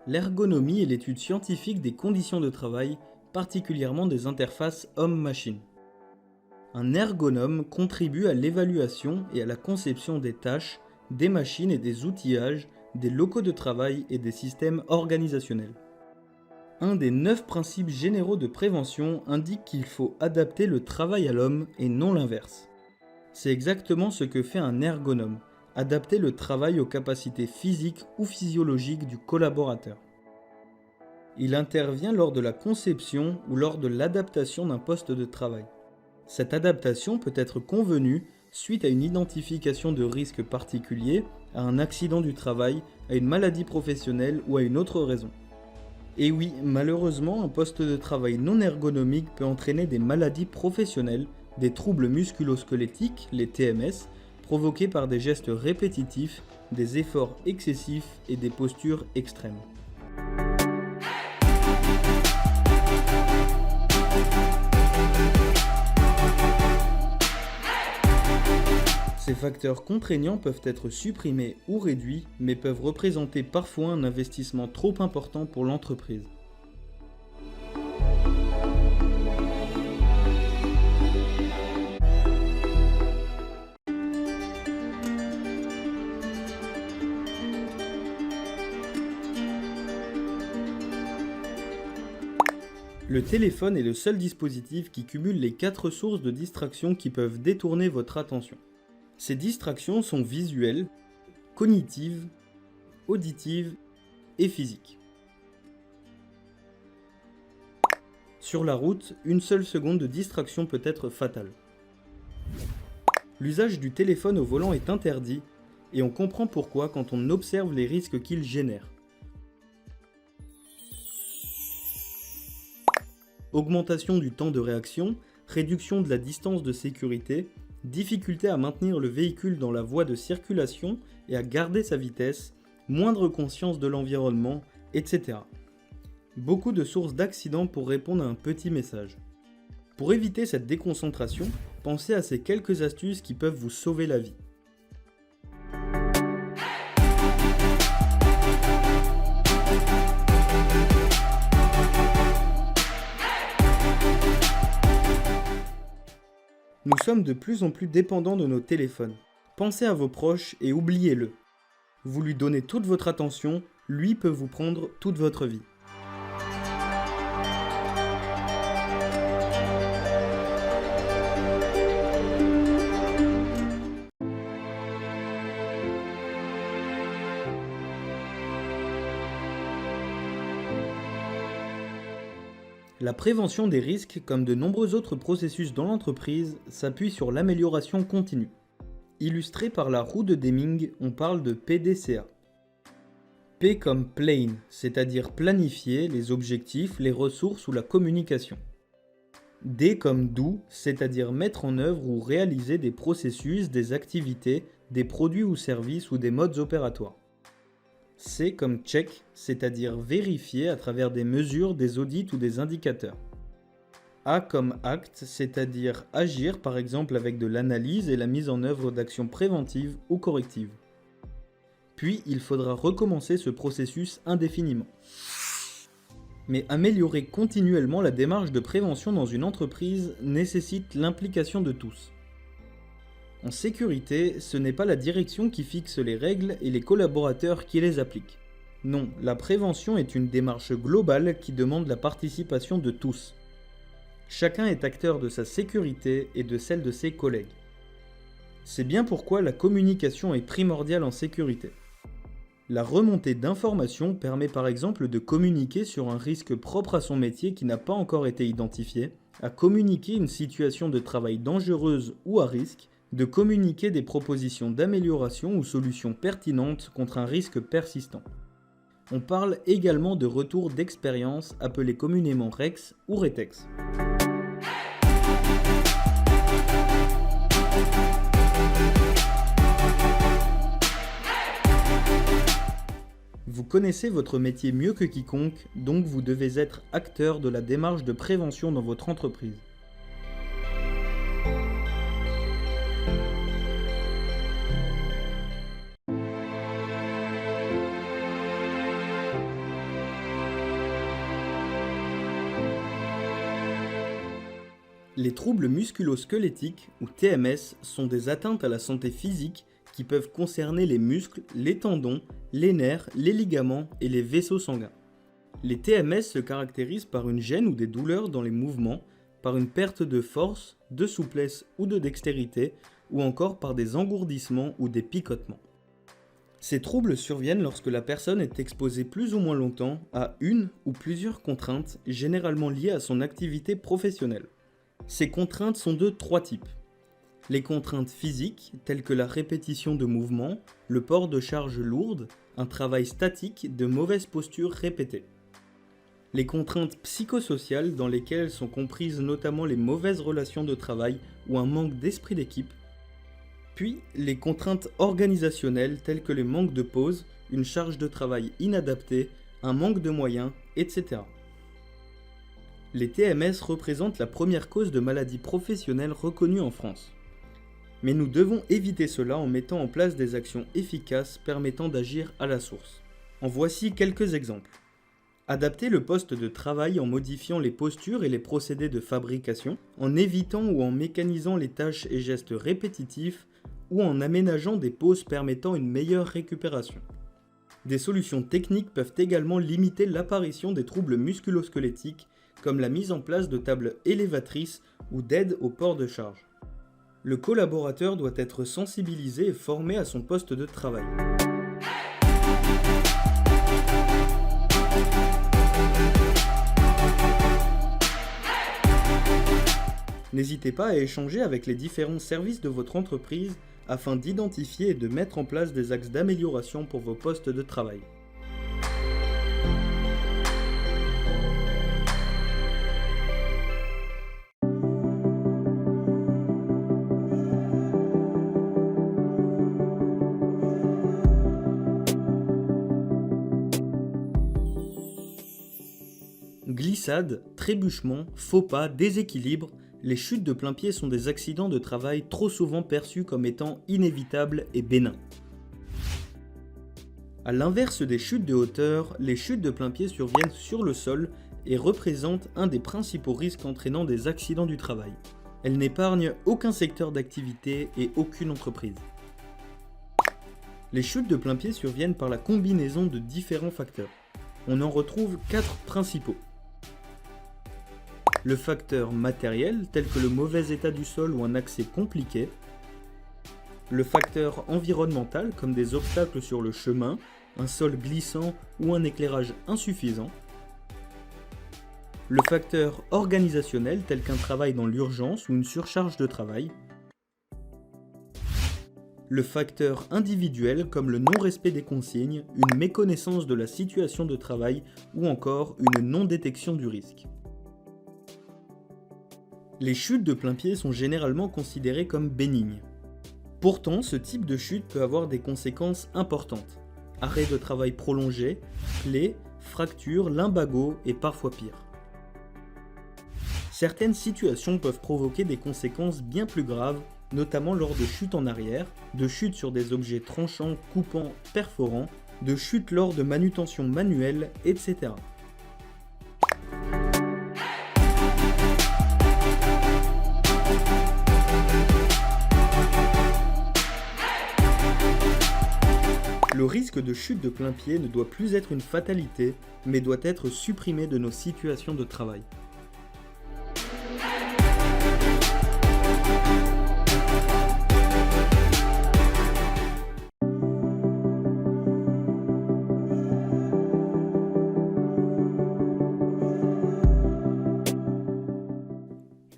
L'ergonomie est l'étude scientifique des conditions de travail, particulièrement des interfaces homme-machine. Un ergonome contribue à l'évaluation et à la conception des tâches, des machines et des outillages, des locaux de travail et des systèmes organisationnels. Un des 9 principes généraux de prévention indique qu'il faut adapter le travail à l'homme et non l'inverse. C'est exactement ce que fait un ergonome. Adapter le travail aux capacités physiques ou physiologiques du collaborateur. Il intervient lors de la conception ou lors de l'adaptation d'un poste de travail. Cette adaptation peut être convenue suite à une identification de risques particuliers, à un accident du travail, à une maladie professionnelle ou à une autre raison. Et oui, malheureusement, un poste de travail non ergonomique peut entraîner des maladies professionnelles, des troubles musculo-squelettiques, les TMS, provoqués par des gestes répétitifs, des efforts excessifs et des postures extrêmes. Ces facteurs contraignants peuvent être supprimés ou réduits, mais peuvent représenter parfois un investissement trop important pour l'entreprise. Le téléphone est le seul dispositif qui cumule les 4 sources de distraction qui peuvent détourner votre attention. Ces distractions sont visuelles, cognitives, auditives et physiques. Sur la route, une seule seconde de distraction peut être fatale. L'usage du téléphone au volant est interdit et on comprend pourquoi quand on observe les risques qu'il génère. Augmentation du temps de réaction, réduction de la distance de sécurité, difficulté à maintenir le véhicule dans la voie de circulation et à garder sa vitesse, moindre conscience de l'environnement, etc. Beaucoup de sources d'accidents pour répondre à un petit message. Pour éviter cette déconcentration, pensez à ces quelques astuces qui peuvent vous sauver la vie. Nous sommes de plus en plus dépendants de nos téléphones. Pensez à vos proches et oubliez-le. Vous lui donnez toute votre attention, lui peut vous prendre toute votre vie. La prévention des risques, comme de nombreux autres processus dans l'entreprise, s'appuie sur l'amélioration continue. Illustré par la roue de Deming, on parle de PDCA. P comme plan, c'est-à-dire planifier les objectifs, les ressources ou la communication. D comme do, c'est-à-dire mettre en œuvre ou réaliser des processus, des activités, des produits ou services ou des modes opératoires. C comme check, c'est-à-dire vérifier à travers des mesures, des audits ou des indicateurs. A comme act, c'est-à-dire agir par exemple avec de l'analyse et la mise en œuvre d'actions préventives ou correctives. Puis il faudra recommencer ce processus indéfiniment. Mais améliorer continuellement la démarche de prévention dans une entreprise nécessite l'implication de tous. En sécurité, ce n'est pas la direction qui fixe les règles et les collaborateurs qui les appliquent. Non, la prévention est une démarche globale qui demande la participation de tous. Chacun est acteur de sa sécurité et de celle de ses collègues. C'est bien pourquoi la communication est primordiale en sécurité. La remontée d'informations permet par exemple de communiquer sur un risque propre à son métier qui n'a pas encore été identifié, à communiquer une situation de travail dangereuse ou à risque, De communiquer des propositions d'amélioration ou solutions pertinentes contre un risque persistant. On parle également de retour d'expérience appelé communément REX ou RETEX. Vous connaissez votre métier mieux que quiconque, donc vous devez être acteur de la démarche de prévention dans votre entreprise. Les troubles musculo-squelettiques, ou TMS, sont des atteintes à la santé physique qui peuvent concerner les muscles, les tendons, les nerfs, les ligaments et les vaisseaux sanguins. Les TMS se caractérisent par une gêne ou des douleurs dans les mouvements, par une perte de force, de souplesse ou de dextérité, ou encore par des engourdissements ou des picotements. Ces troubles surviennent lorsque la personne est exposée plus ou moins longtemps à une ou plusieurs contraintes, généralement liées à son activité professionnelle. Ces contraintes sont de 3 types. Les contraintes physiques, telles que la répétition de mouvements, le port de charges lourdes, un travail statique, de mauvaises postures répétées. Les contraintes psychosociales, dans lesquelles sont comprises notamment les mauvaises relations de travail ou un manque d'esprit d'équipe. Puis, les contraintes organisationnelles, telles que les manques de pause, une charge de travail inadaptée, un manque de moyens, etc. Les TMS représentent la première cause de maladie professionnelle reconnue en France. Mais nous devons éviter cela en mettant en place des actions efficaces permettant d'agir à la source. En voici quelques exemples. Adapter le poste de travail en modifiant les postures et les procédés de fabrication, en évitant ou en mécanisant les tâches et gestes répétitifs, ou en aménageant des pauses permettant une meilleure récupération. Des solutions techniques peuvent également limiter l'apparition des troubles musculo-squelettiques, comme la mise en place de tables élévatrices ou d'aide au port de charge. Le collaborateur doit être sensibilisé et formé à son poste de travail. N'hésitez pas à échanger avec les différents services de votre entreprise afin d'identifier et de mettre en place des axes d'amélioration pour vos postes de travail. Glissade, trébuchement, faux pas, déséquilibre, les chutes de plain-pied sont des accidents de travail trop souvent perçus comme étant inévitables et bénins. A l'inverse des chutes de hauteur, les chutes de plain-pied surviennent sur le sol et représentent un des principaux risques entraînant des accidents du travail. Elles n'épargnent aucun secteur d'activité et aucune entreprise. Les chutes de plain-pied surviennent par la combinaison de différents facteurs. On en retrouve 4 principaux. Le facteur matériel, tel que le mauvais état du sol ou un accès compliqué. Le facteur environnemental, comme des obstacles sur le chemin, un sol glissant ou un éclairage insuffisant. Le facteur organisationnel, tel qu'un travail dans l'urgence ou une surcharge de travail. Le facteur individuel, comme le non-respect des consignes, une méconnaissance de la situation de travail ou encore une non-détection du risque. Les chutes de plain-pied sont généralement considérées comme bénignes. Pourtant, ce type de chute peut avoir des conséquences importantes. Arrêt de travail prolongé, plaies, fractures, lumbago et parfois pire. Certaines situations peuvent provoquer des conséquences bien plus graves, notamment lors de chutes en arrière, de chutes sur des objets tranchants, coupants, perforants, de chutes lors de manutention manuelle, etc. Le risque de chute de plain-pied ne doit plus être une fatalité, mais doit être supprimé de nos situations de travail.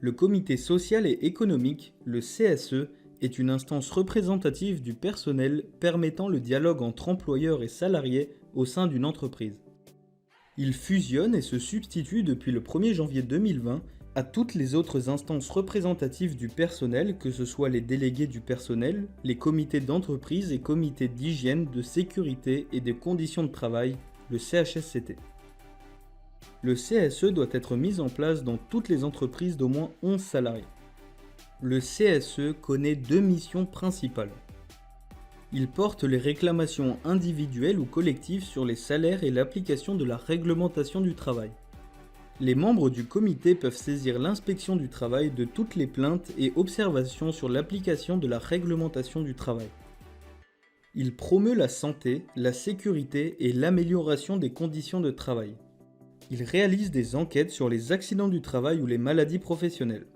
Le Comité social et économique, le CSE, est une instance représentative du personnel permettant le dialogue entre employeurs et salariés au sein d'une entreprise. Il fusionne et se substitue depuis le 1er janvier 2020 à toutes les autres instances représentatives du personnel, que ce soit les délégués du personnel, les comités d'entreprise et comités d'hygiène, de sécurité et des conditions de travail, le CHSCT. Le CSE doit être mis en place dans toutes les entreprises d'au moins 11 salariés. Le CSE connaît 2 missions principales. Il porte les réclamations individuelles ou collectives sur les salaires et l'application de la réglementation du travail. Les membres du comité peuvent saisir l'inspection du travail de toutes les plaintes et observations sur l'application de la réglementation du travail. Il promeut la santé, la sécurité et l'amélioration des conditions de travail. Il réalise des enquêtes sur les accidents du travail ou les maladies professionnelles.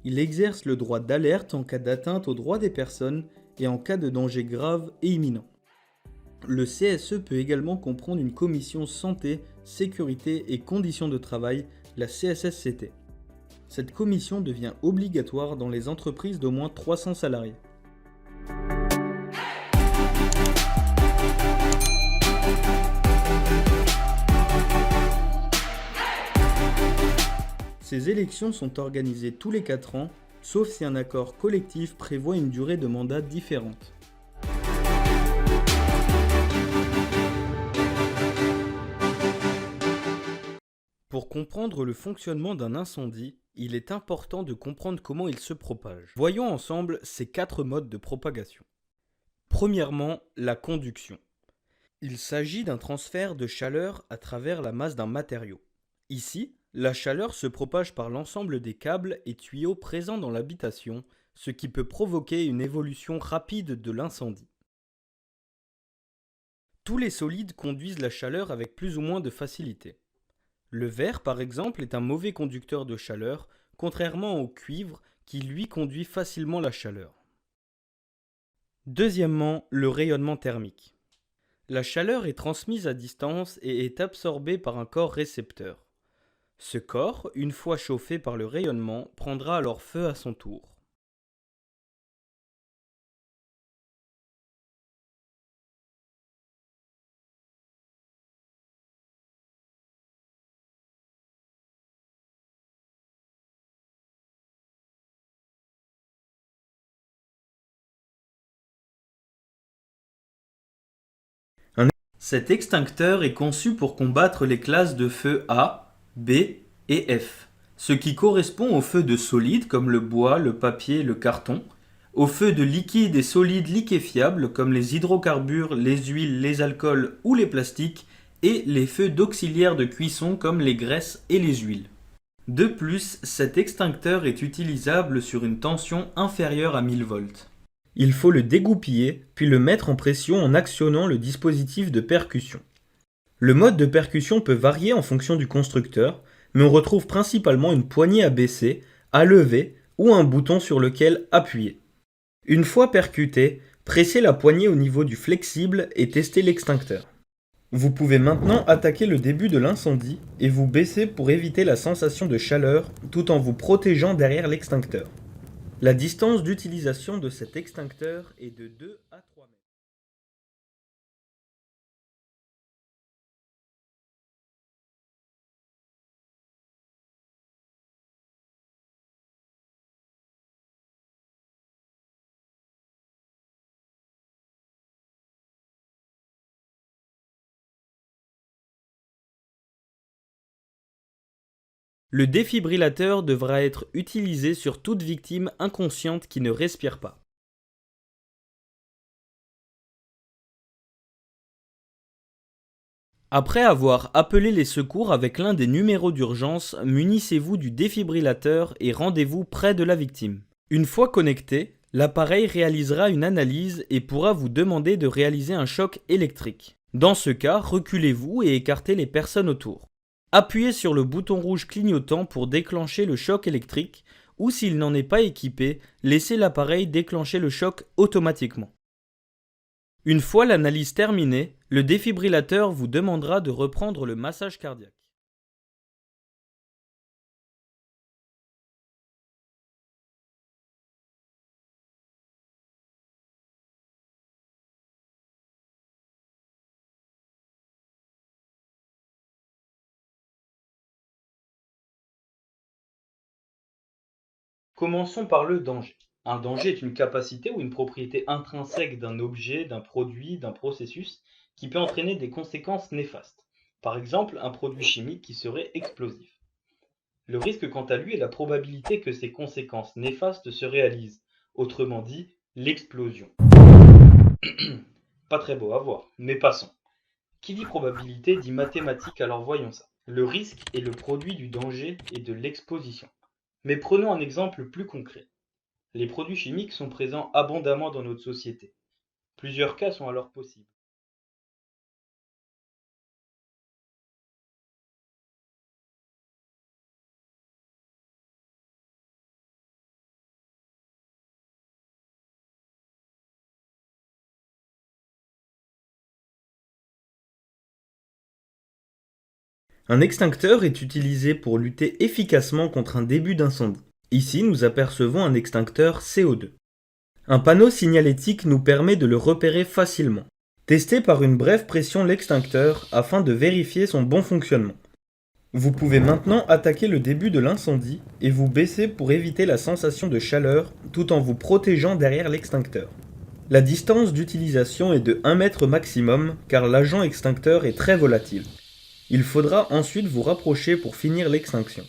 Il exerce le droit d'alerte en cas d'atteinte aux droits des personnes et en cas de danger grave et imminent. Le CSE peut également comprendre une commission santé, sécurité et conditions de travail, la CSSCT. Cette commission devient obligatoire dans les entreprises d'au moins 300 salariés. Ces élections sont organisées tous les 4 ans, sauf si un accord collectif prévoit une durée de mandat différente. Pour comprendre le fonctionnement d'un incendie, il est important de comprendre comment il se propage. Voyons ensemble ces 4 modes de propagation. Premièrement, la conduction. Il s'agit d'un transfert de chaleur à travers la masse d'un matériau. Ici, la chaleur se propage par l'ensemble des câbles et tuyaux présents dans l'habitation, ce qui peut provoquer une évolution rapide de l'incendie. Tous les solides conduisent la chaleur avec plus ou moins de facilité. Le verre, par exemple, est un mauvais conducteur de chaleur, contrairement au cuivre qui, lui, conduit facilement la chaleur. Deuxièmement, le rayonnement thermique. La chaleur est transmise à distance et est absorbée par un corps récepteur. Ce corps, une fois chauffé par le rayonnement, prendra alors feu à son tour. Cet extincteur est conçu pour combattre les classes de feu A, B et F, ce qui correspond aux feux de solides comme le bois, le papier et le carton, aux feux de liquides et solides liquéfiables comme les hydrocarbures, les huiles, les alcools ou les plastiques, et les feux d'auxiliaires de cuisson comme les graisses et les huiles. De plus, cet extincteur est utilisable sur une tension inférieure à 1000 volts. Il faut le dégoupiller, puis le mettre en pression en actionnant le dispositif de percussion. Le mode de percussion peut varier en fonction du constructeur, mais on retrouve principalement une poignée à baisser, à lever ou un bouton sur lequel appuyer. Une fois percuté, pressez la poignée au niveau du flexible et testez l'extincteur. Vous pouvez maintenant attaquer le début de l'incendie et vous baisser pour éviter la sensation de chaleur tout en vous protégeant derrière l'extincteur. La distance d'utilisation de cet extincteur est de 2 à 3 mètres. Le défibrillateur devra être utilisé sur toute victime inconsciente qui ne respire pas. Après avoir appelé les secours avec l'un des numéros d'urgence, munissez-vous du défibrillateur et rendez-vous près de la victime. Une fois connecté, l'appareil réalisera une analyse et pourra vous demander de réaliser un choc électrique. Dans ce cas, reculez-vous et écartez les personnes autour. Appuyez sur le bouton rouge clignotant pour déclencher le choc électrique ou s'il n'en est pas équipé, laissez l'appareil déclencher le choc automatiquement. Une fois l'analyse terminée, le défibrillateur vous demandera de reprendre le massage cardiaque. Commençons par le danger. Un danger est une capacité ou une propriété intrinsèque d'un objet, d'un produit, d'un processus qui peut entraîner des conséquences néfastes. Par exemple, un produit chimique qui serait explosif. Le risque, quant à lui, est la probabilité que ces conséquences néfastes se réalisent, autrement dit, l'explosion. Pas très beau à voir, mais passons. Qui dit probabilité dit mathématiques, alors voyons ça. Le risque est le produit du danger et de l'exposition. Mais prenons un exemple plus concret. Les produits chimiques sont présents abondamment dans notre société. Plusieurs cas sont alors possibles. Un extincteur est utilisé pour lutter efficacement contre un début d'incendie. Ici, nous apercevons un extincteur CO2. Un panneau signalétique nous permet de le repérer facilement. Testez par une brève pression l'extincteur afin de vérifier son bon fonctionnement. Vous pouvez maintenant attaquer le début de l'incendie et vous baisser pour éviter la sensation de chaleur tout en vous protégeant derrière l'extincteur. La distance d'utilisation est de 1 mètre maximum car l'agent extincteur est très volatile. Il faudra ensuite vous rapprocher pour finir l'extinction.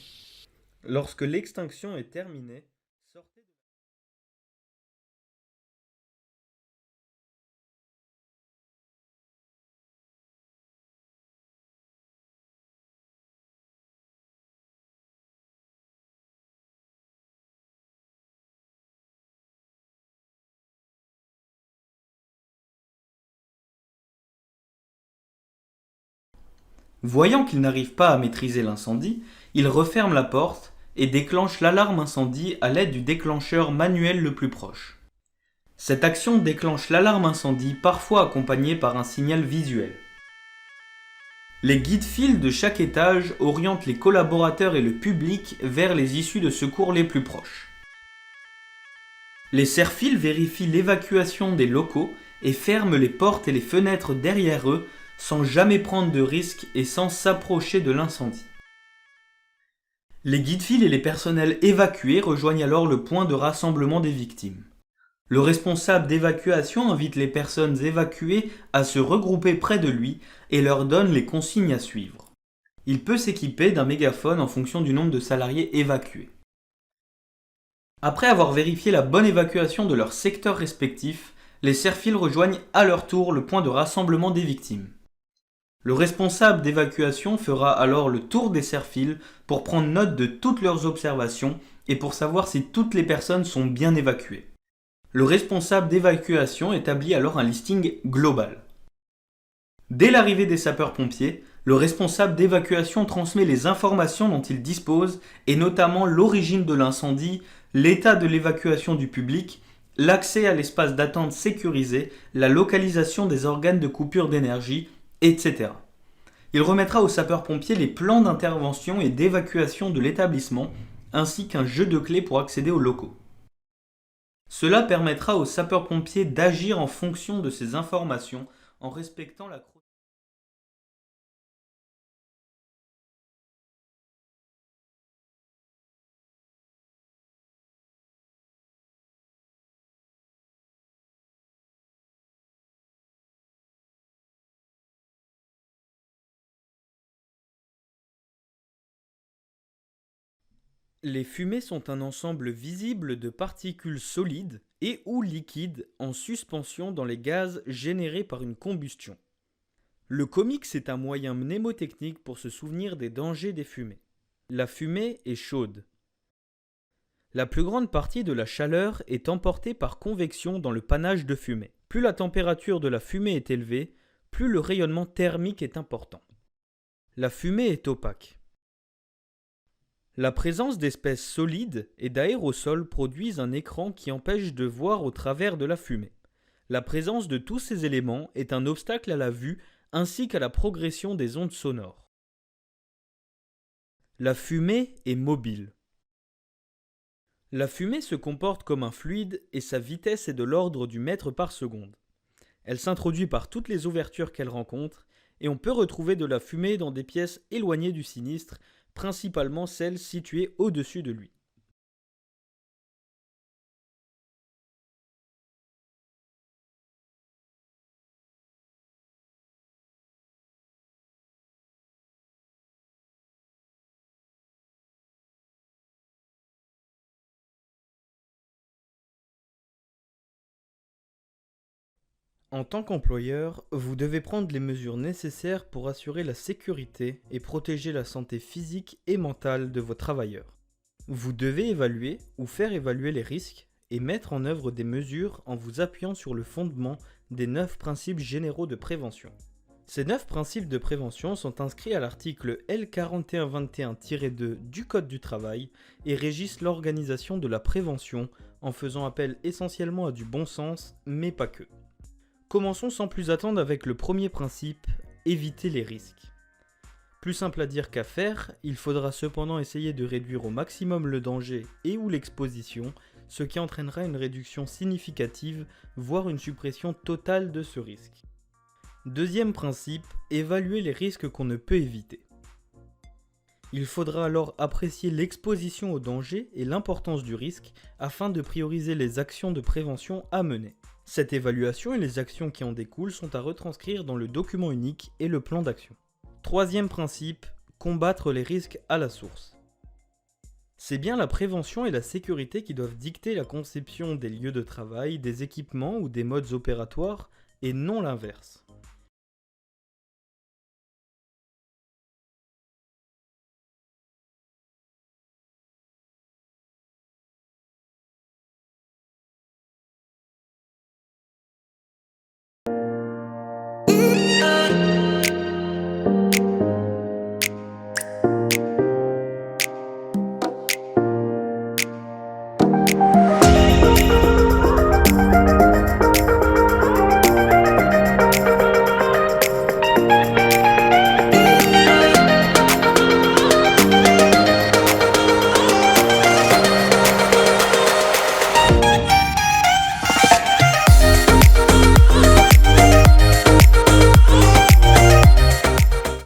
Lorsque l'extinction est terminée, sortez de... Voyant qu'il n'arrive pas à maîtriser l'incendie, il referme la porte et déclenche l'alarme incendie à l'aide du déclencheur manuel le plus proche. Cette action déclenche l'alarme incendie parfois accompagnée par un signal visuel. Les guides fils de chaque étage orientent les collaborateurs et le public vers les issues de secours les plus proches. Les serre-fils vérifient l'évacuation des locaux et ferment les portes et les fenêtres derrière eux sans jamais prendre de risques et sans s'approcher de l'incendie. Les guides-fils et les personnels évacués rejoignent alors le point de rassemblement des victimes. Le responsable d'évacuation invite les personnes évacuées à se regrouper près de lui et leur donne les consignes à suivre. Il peut s'équiper d'un mégaphone en fonction du nombre de salariés évacués. Après avoir vérifié la bonne évacuation de leur secteur respectif, les serre-fils rejoignent à leur tour le point de rassemblement des victimes. Le responsable d'évacuation fera alors le tour des serre-fils pour prendre note de toutes leurs observations et pour savoir si toutes les personnes sont bien évacuées. Le responsable d'évacuation établit alors un listing global. Dès l'arrivée des sapeurs-pompiers, le responsable d'évacuation transmet les informations dont il dispose et notamment l'origine de l'incendie, l'état de l'évacuation du public, l'accès à l'espace d'attente sécurisé, la localisation des organes de coupure d'énergie, etc. Il remettra aux sapeurs-pompiers les plans d'intervention et d'évacuation de l'établissement, ainsi qu'un jeu de clés pour accéder aux locaux. Cela permettra aux sapeurs-pompiers d'agir en fonction de ces informations en respectant la... Les fumées sont un ensemble visible de particules solides et ou liquides en suspension dans les gaz générés par une combustion. Le comics est un moyen mnémotechnique pour se souvenir des dangers des fumées. La fumée est chaude. La plus grande partie de la chaleur est emportée par convection dans le panache de fumée. Plus la température de la fumée est élevée, plus le rayonnement thermique est important. La fumée est opaque. La présence d'espèces solides et d'aérosols produisent un écran qui empêche de voir au travers de la fumée. La présence de tous ces éléments est un obstacle à la vue ainsi qu'à la progression des ondes sonores. La fumée est mobile. La fumée se comporte comme un fluide et sa vitesse est de l'ordre du mètre par seconde. Elle s'introduit par toutes les ouvertures qu'elle rencontre et on peut retrouver de la fumée dans des pièces éloignées du sinistre, principalement celles situées au-dessus de lui. En tant qu'employeur, vous devez prendre les mesures nécessaires pour assurer la sécurité et protéger la santé physique et mentale de vos travailleurs. Vous devez évaluer ou faire évaluer les risques et mettre en œuvre des mesures en vous appuyant sur le fondement des 9 principes généraux de prévention. Ces 9 principes de prévention sont inscrits à l'article L4121-2 du Code du travail et régissent l'organisation de la prévention en faisant appel essentiellement à du bon sens, mais pas que. Commençons sans plus attendre avec le premier principe, éviter les risques. Plus simple à dire qu'à faire, il faudra cependant essayer de réduire au maximum le danger et ou l'exposition, ce qui entraînera une réduction significative, voire une suppression totale de ce risque. Deuxième principe, évaluer les risques qu'on ne peut éviter. Il faudra alors apprécier l'exposition au danger et l'importance du risque afin de prioriser les actions de prévention à mener. Cette évaluation et les actions qui en découlent sont à retranscrire dans le document unique et le plan d'action. Troisième principe, combattre les risques à la source. C'est bien la prévention et la sécurité qui doivent dicter la conception des lieux de travail, des équipements ou des modes opératoires, et non l'inverse.